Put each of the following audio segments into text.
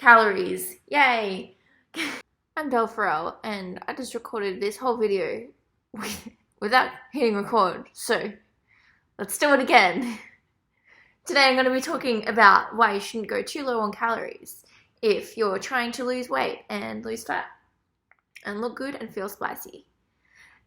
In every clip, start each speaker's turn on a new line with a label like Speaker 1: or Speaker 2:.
Speaker 1: calories. Yay! I'm Belle Farrell, and I just recorded this whole video without hitting record, so let's do it again. Today I'm going to be talking about why you shouldn't go too low on calories if you're trying to lose weight and lose fat and look good and feel spicy.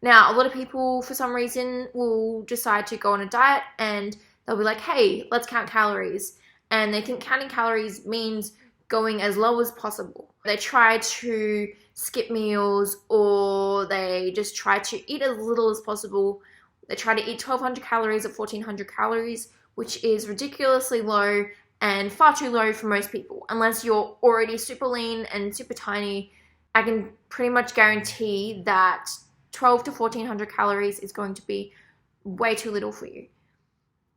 Speaker 1: Now, a lot of people, for some reason, will decide to go on a diet and they'll be like, hey, let's count calories. And they think counting calories means going as low as possible. They try to skip meals, or they just try to eat as little as possible. They try to eat 1,200 calories at 1,400 calories, which is ridiculously low and far too low for most people. Unless you're already super lean and super tiny, I can pretty much guarantee that 12 to 1,400 calories is going to be way too little for you.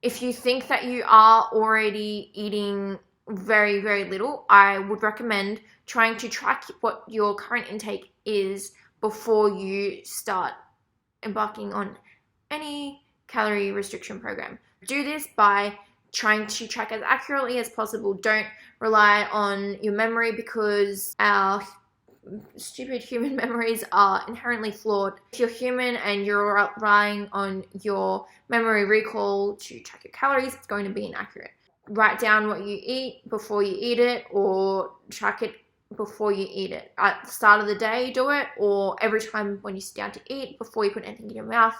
Speaker 1: If you think that you are already eating very, very little, I would recommend trying to track what your current intake is before you start embarking on any calorie restriction program. Do this by trying to track as accurately as possible. Don't rely on your memory, because our stupid human memories are inherently flawed. If you're human and you're relying on your memory recall to track your calories, it's going to be inaccurate. Write down what you eat before you eat it, or track it before you eat it. At the start of the day, do it, or every time when you sit down to eat, before you put anything in your mouth,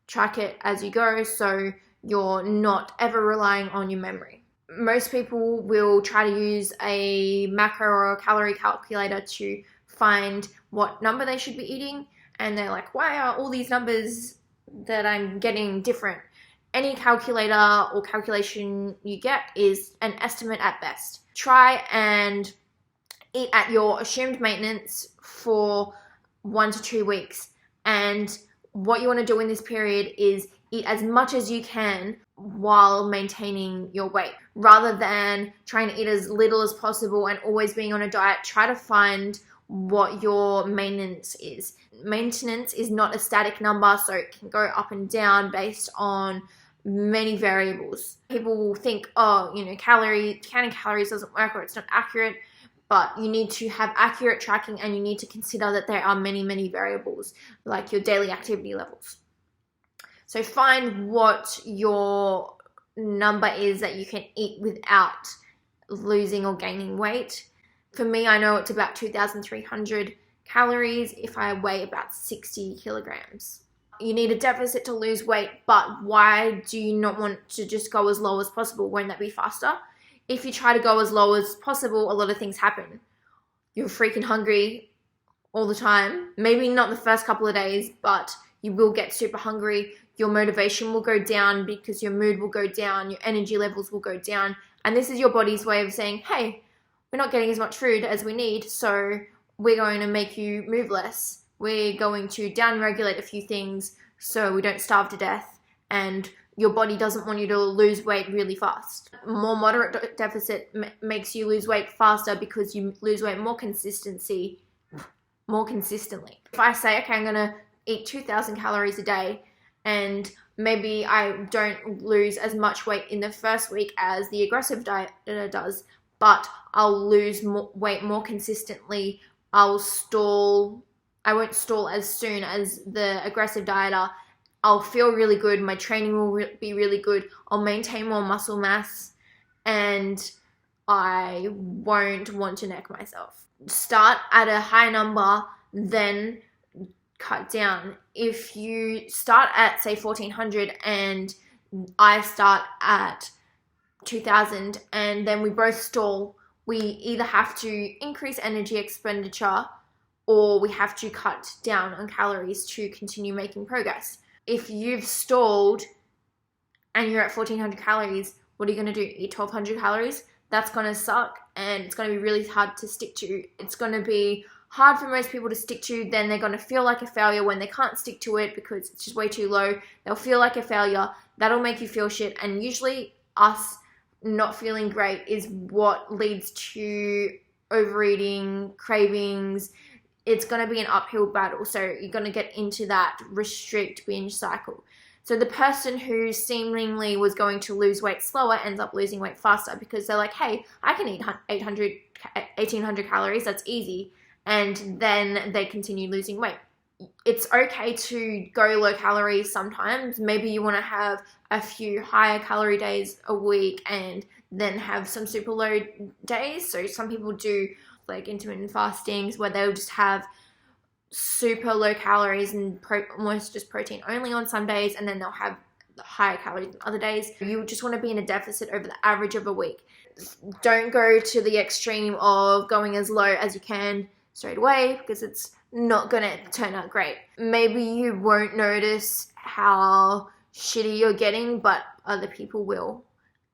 Speaker 1: track it as you go, so you're not ever relying on your memory. Most people will try to use a macro or a calorie calculator to find what number they should be eating, and they're like, why are all these numbers that I'm getting different? Any calculator or calculation you get is an estimate at best. Try and eat at your assumed maintenance for 1 to 2 weeks, and what you want to do in this period is eat as much as you can while maintaining your weight. Rather than trying to eat as little as possible and always being on a diet, try to find what your maintenance is. Maintenance is not a static number, so it can go up and down based on many variables. People will think, oh, counting calories doesn't work, or it's not accurate, but you need to have accurate tracking, and you need to consider that there are many, many variables, like your daily activity levels. So find what your number is that you can eat without losing or gaining weight. For me, I know it's about 2,300 calories if I weigh about 60 kilograms. You need a deficit to lose weight, but why do you not want to just go as low as possible? Won't that be faster? If you try to go as low as possible, a lot of things happen. You're freaking hungry all the time. Maybe not the first couple of days, but you will get super hungry. Your motivation will go down because your mood will go down, your energy levels will go down. And this is your body's way of saying, hey, we're not getting as much food as we need, so we're going to make you move less. We're going to down-regulate a few things so we don't starve to death, and your body doesn't want you to lose weight really fast. More moderate deficit makes you lose weight faster because you lose weight more consistently. If I say, okay, I'm going to eat 2,000 calories a day, and maybe I don't lose as much weight in the first week as the aggressive diet does, but I'll lose weight more consistently. I won't stall as soon as the aggressive dieter. I'll feel really good. My training will be really good. I'll maintain more muscle mass, and I won't want to neck myself. Start at a high number, then cut down. If you start at, say, 1,400 and I start at 2,000 and then we both stall, we either have to increase energy expenditure or we have to cut down on calories to continue making progress. If you've stalled and you're at 1,400 calories, what are you going to do? Eat 1,200 calories? That's going to suck, and it's going to be really hard to stick to. It's going to be hard for most people to stick to. Then they're going to feel like a failure when they can't stick to it because it's just way too low. They'll feel like a failure. That'll make you feel shit, and usually us not feeling great is what leads to overeating, cravings. It's going to be an uphill battle, so you're going to get into that restrict binge cycle. So the person who seemingly was going to lose weight slower ends up losing weight faster because they're like, hey, I can eat 1,800 calories, that's easy. And then they continue losing weight. It's okay to go low calorie sometimes. Maybe you want to have a few higher calorie days a week and then have some super low days. So some people do like intermittent fastings where they'll just have super low calories and almost just protein only on some days, and then they'll have higher calories on other days. You just want to be in a deficit over the average of a week. Don't go to the extreme of going as low as you can straight away because it's not going to turn out great. Maybe you won't notice how shitty you're getting, but other people will.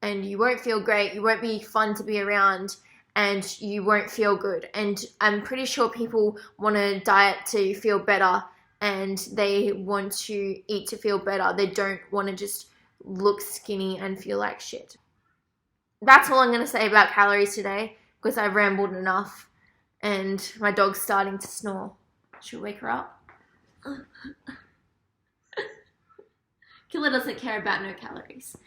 Speaker 1: And you won't feel great. You won't be fun to be around, and you won't feel good. And I'm pretty sure people want to diet to feel better, and they want to eat to feel better. They don't want to just look skinny and feel like shit. That's all I'm going to say about calories today because I've rambled enough and my dog's starting to snore. Should we wake her up? Killer doesn't care about no calories.